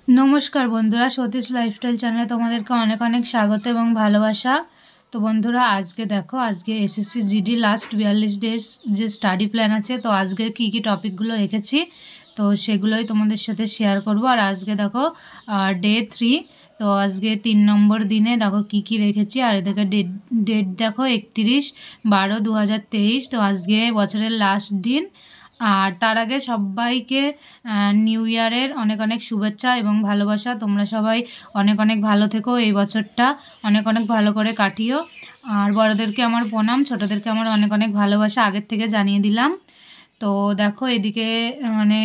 नमस्कार बंधुरा Satish lifestyle channel तुम्हादेरके अनेक अनेक स्वागत एवं भालोबासा। तो बंधुरा आज के देखो आज के एसएससी जीडी लास्ट 42 डेज जो स्टाडी प्लान आछे तो आज के की टपिकगुलो रेखेछि तो सेगुलोई तुम्हादेर साथे शेयर करब। और आज के देखो डे 3 तो आज के 3 नम्बर दिने देखो की रेखेछि और एदिके डेट देखो 31/12/2023 तो आज के बछरेर लास्ट दिन। আর তার আগে সবাইকে নিউ ইয়ারের অনেক অনেক শুভেচ্ছা এবং ভালোবাসা। তোমরা সবাই অনেক অনেক ভালো থেকো, এই বছরটা অনেক অনেক ভালো করে কাটিও। আর বড়দেরকে আমার প্রণাম, ছোটদেরকে আমার অনেক অনেক ভালোবাসা আগের থেকে জানিয়ে দিলাম। তো দেখো এদিকে মানে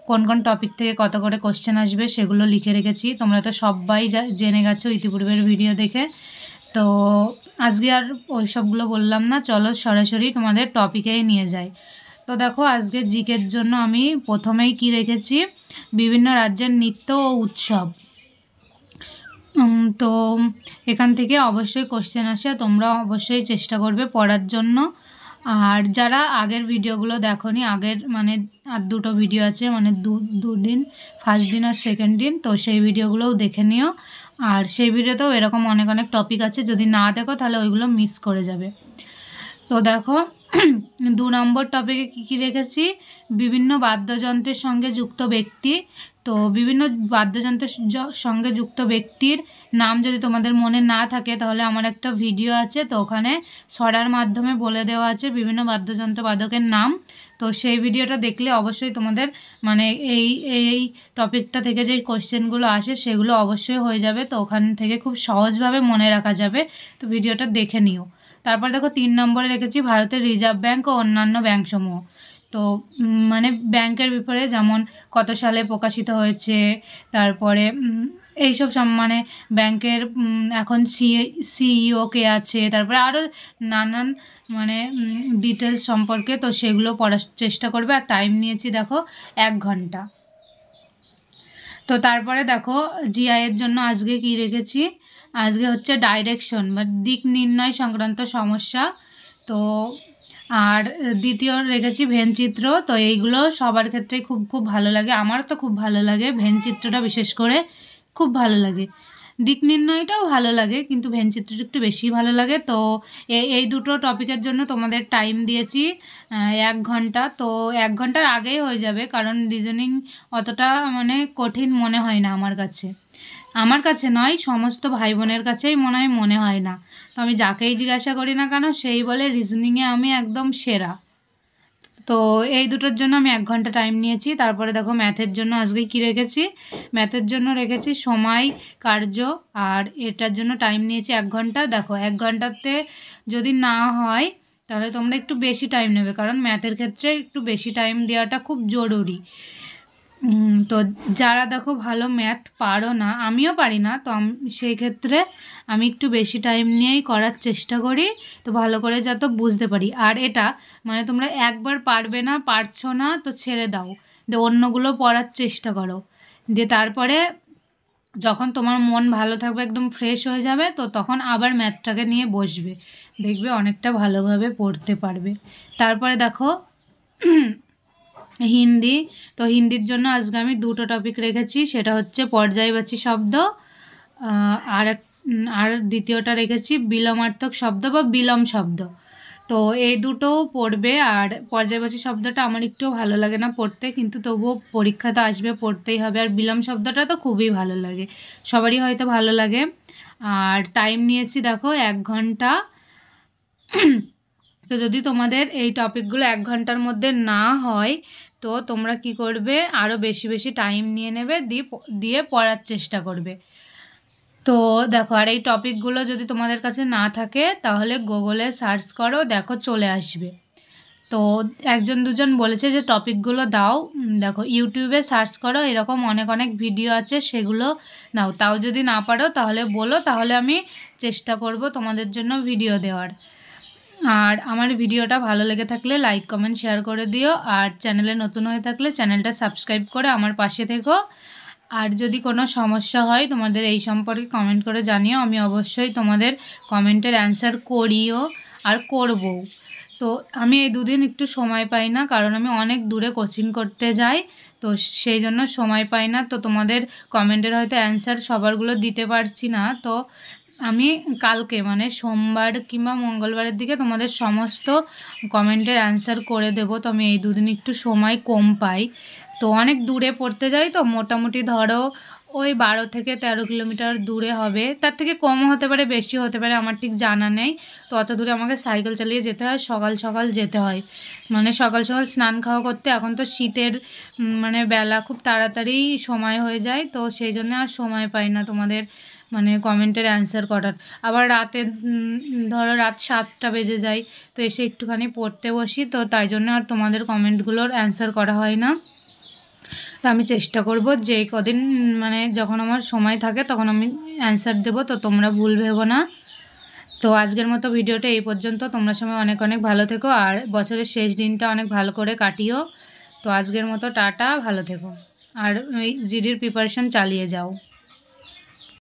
কোন কোন টপিক থেকে কত করে কোশ্চেন আসবে সেগুলো লিখে রেখেছি। তোমরা তো সবাই জেনে গেছো ইতিপূর্বের ভিডিও দেখে। তো আজকে আর ওই সবগুলো বললাম না, চলো সরাসরি তোমাদের টপিকেই নিয়ে যাই। তো দেখো আজকে জিকের জন্য আমি প্রথমেই কি রেখেছি, বিভিন্ন রাজ্যের নৃত্য ও উৎসব। তো এখান থেকে অবশ্যই কোশ্চেন আসে, তোমরা অবশ্যই চেষ্টা করবে পড়ার জন্য। আর যারা আগের ভিডিওগুলো দেখোনি, আগের মানে আর দুটো ভিডিও আছে মানে দুদিন, ফার্স্ট দিন আর সেকেন্ড দিন, তো সেই ভিডিওগুলোও দেখে নিও। আর সেই ভিডিওতেও এরকম অনেক অনেক টপিক আছে, যদি না দেখো তাহলে ওইগুলো মিস করে যাবে। তো দেখো 2 নম্বর টপিকে কী রেখেছি, বিভিন্ন বাদ্যযন্ত্রের সঙ্গে যুক্ত ব্যক্তি। তো বিভিন্ন বাদ্যযন্ত্রের সঙ্গে যুক্ত ব্যক্তির নাম যদি তোমাদের মনে না থাকে তাহলে আমার একটা ভিডিও আছে, তো ওখানে ছড়ার মাধ্যমে বলে দেওয়া আছে বিভিন্ন বাদ্যযন্ত্র বাদকের নাম। তো সেই ভিডিওটা দেখলে অবশ্যই তোমাদের মানে এই টপিকটা থেকে যে কোশ্চেনগুলো আসে সেগুলো অবশ্যই হয়ে যাবে। তো ওখান থেকে খুব সহজভাবে মনে রাখা যাবে, তো ভিডিওটা দেখে নিও। তারপর দেখো 3 নম্বরে রেখেছি ভারতের রিজার্ভ ব্যাঙ্ক ও অন্যান্য ব্যাঙ্কসমূহ। তো মানে ব্যাংকের ব্যাপারে যেমন কত সালে প্রকাশিত হয়েছে, তারপরে এইসব মানে ব্যাংকের এখন সিইও কে আছে, তারপরে আরও নানান মানে ডিটেলস সম্পর্কে, তো সেগুলো পড়ার চেষ্টা করবে। আর টাইম নিয়েছি দেখো 1 ঘন্টা। তো তারপরে দেখো জিআইয়ের জন্য আজকে কি রেখেছি, আজকে হচ্ছে ডাইরেকশন বা দিক নির্ণয় সংক্রান্ত সমস্যা। তো আর দ্বিতীয় রেখেছি ভেনচিত্র। তো এইগুলো সবার ক্ষেত্রেই খুব খুব ভালো লাগে, আমার তো খুব ভালো লাগে, ভেনচিত্রটা বিশেষ করে খুব ভালো লাগে। দিক নির্ণয়টাও ভালো লাগে কিন্তু ভেনচিত্রটা একটু বেশি ভালো লাগে। তো এই দুটো টপিকের জন্য তোমাদের টাইম দিয়েছি 1 ঘন্টা। তো 1 ঘন্টার আগেই হয়ে যাবে, কারণ রিজনিং অতটা মানে কঠিন মনে হয় না আমার কাছে নয়, সমস্ত ভাই বোনের কাছেই মনে হয় না। তো আমি যাকেই জিজ্ঞাসা করি না কেন সেই বলে রিজনিংয়ে আমি একদম সেরা। তো এই দুটোর জন্য আমি 1 ঘন্টা টাইম নিয়েছি। তারপরে দেখো ম্যাথের জন্য আজকে কি রেখেছি, ম্যাথের জন্য রেখেছি সময় কার্য, আর এটার জন্য টাইম নিয়েছি 1 ঘন্টা। দেখো 1 ঘন্টাতে যদি না হয় তাহলে তোমরা একটু বেশি টাইম নেবে, কারণ ম্যাথের ক্ষেত্রে একটু বেশি টাইম দেওয়াটা খুব জরুরি। তো যারা দেখো ভালো ম্যাথ পারো না, আমিও পারি না, তো সেই ক্ষেত্রে আমি একটু বেশি টাইম নিয়েই করার চেষ্টা করি, তো ভালো করে যাতে বুঝতে পারি। আর এটা মানে তোমরা একবার পারবে না, পারছো না তো ছেড়ে দাও, দিয়ে অন্যগুলো পড়ার চেষ্টা করো, দিয়ে তারপরে যখন তোমার মন ভালো থাকবে, একদম ফ্রেশ হয়ে যাবে, তো তখন আবার ম্যাথটাকে নিয়ে বসবে, দেখবে অনেকটা ভালোভাবে পড়তে পারবে। তারপরে দেখো হিন্দি। তো হিন্দির জন্য আজকে আমি দুটো টপিক রেখেছি, সেটা হচ্ছে পর্যায়বাচী শব্দ, আর দ্বিতীয়টা রেখেছি বিলোমার্থক শব্দ বা বিলোম শব্দ। তো এই দুটোও পড়বে। আর পর্যায়বাচী শব্দটা আমার একটুও ভালো লাগে না পড়তে, কিন্তু তবুও পরীক্ষা তো আসবে, পড়তেই হবে। আর বিলোম শব্দটা তো খুবই ভালো লাগে, সবারই হয়তো ভালো লাগে। আর টাইম নিয়েছি দেখো 1 ঘন্টা। তো যদি তোমাদের এই টপিকগুলো 1 ঘন্টার মধ্যে না হয় তো তোমরা কি করবে, আরও বেশি বেশি টাইম নিয়ে নেবে, দিয়ে পড়ার চেষ্টা করবে। তো দেখো আর এই টপিকগুলো যদি তোমাদের কাছে না থাকে তাহলে গুগলে সার্চ করো, দেখো চলে আসবে। তো 1-2জন বলেছে যে টপিকগুলো দাও, দেখো ইউটিউবে সার্চ করো, এরকম অনেক অনেক ভিডিও আছে, সেগুলো নাও। তাও যদি না পারো তাহলে বলো, তাহলে আমি চেষ্টা করব তোমাদের জন্য ভিডিও দেওয়ার। আর আমার ভিডিওটা ভালো লেগে থাকলে লাইক কমেন্ট শেয়ার করে দিও, আর চ্যানেলে নতুন হয়ে থাকলে চ্যানেলটা সাবস্ক্রাইব করে আমার পাশে থেকো। আর যদি কোনো সমস্যা হয় তোমাদের এই সম্পর্কে কমেন্ট করে জানিও, আমি অবশ্যই তোমাদের কমেন্টের অ্যান্সার করিও আর করবো। তো আমি এই দুদিন একটু সময় পাই না, কারণ আমি অনেক দূরে কোচিং করতে যাই, তো সেই জন্য সময় পাই না। তো তোমাদের কমেন্টের হয়তো অ্যান্সার সবারগুলো দিতে পারছি না। তো আমি কালকে মানে সোমবার কিংবা মঙ্গলবারের দিকে তোমাদের সমস্ত কমেন্টের অ্যান্সার করে দেব। তো আমি এই দুদিন একটু সময় কম পাই, তো অনেক দূরে পড়তে যাই, তো মোটামুটি ধরো ওই 12 থেকে 13 কিলোমিটার দূরে হবে, তার থেকে কমও হতে পারে বেশি হতে পারে, আমার ঠিক জানা নেই। তো অত দূরে আমাকে সাইকেল চালিয়ে যেতে হয়, সকাল সকাল যেতে হয়, মানে সকাল সকাল স্নান খাওয়া করতে। এখন তো শীতের মানে বেলা খুব তাড়াতাড়ি সময় হয়ে যায়, তো সেই জন্য আর সময় পাই না তোমাদের মানে কমেন্টের অ্যান্সার করার। আবার রাতে ধরো রাত 7টা বেজে যায়, তো এসে একটুখানি পড়তে বসি, তো তাই জন্য আর তোমাদের কমেন্টগুলোর অ্যান্সার করা হয় না। তো আমি চেষ্টা করব যে কদিন মানে যখন আমার সময় থাকে তখন আমি অ্যান্সার দেবো, তো তোমরা ভুল ভেবো না। তো আজকের মতো ভিডিওটা এই পর্যন্ত। তোমরা সবাই অনেক অনেক ভালো থেকো, আর বছরের শেষ দিনটা অনেক ভালো করে কাটিও। তো আজকের মতো টাটা, ভালো থেকো, আর ওই জিডির প্রিপারেশন চালিয়ে যাও।